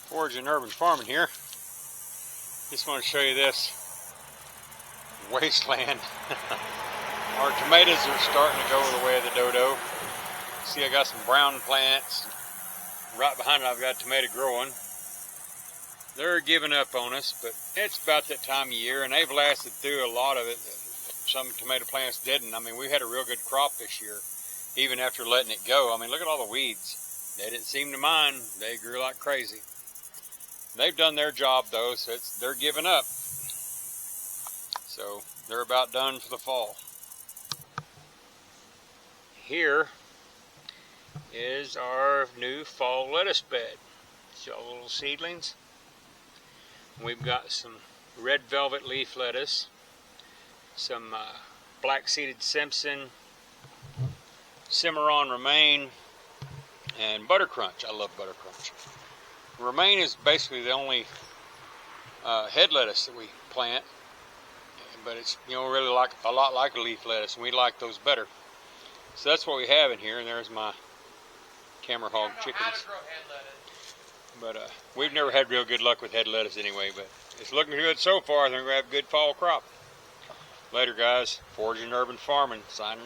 Foraging Urban Farming here. Just want to show you this wasteland. Our tomatoes are starting to go the way of the dodo. See, I got some brown plants. Right behind it I've got a tomato growing. They're giving up on us, but it's about that time of year, and they've lasted through a lot of it. Some tomato plants didn't. I mean, we had a real good crop this year, even after letting it go. I mean, look at all the weeds. They didn't seem to mind. They grew like crazy. They've done their job though, so they're giving up. So they're about done for the fall. Here is our new fall lettuce bed. See all the little seedlings? We've got some red velvet leaf lettuce, some black seeded Simpson, Cimarron Romaine, and Butter Crunch. I love Butter Crunch. Romaine is basically the only head lettuce that we plant, but it's really like a lot like a leaf lettuce, and we like those better. So that's what we have in here, and there's my camera hog chickens. But we've never had real good luck with head lettuce anyway, but it's looking good so far. I think we're going to have a good fall crop. Later, guys. Foraging Urban Farming, signing out.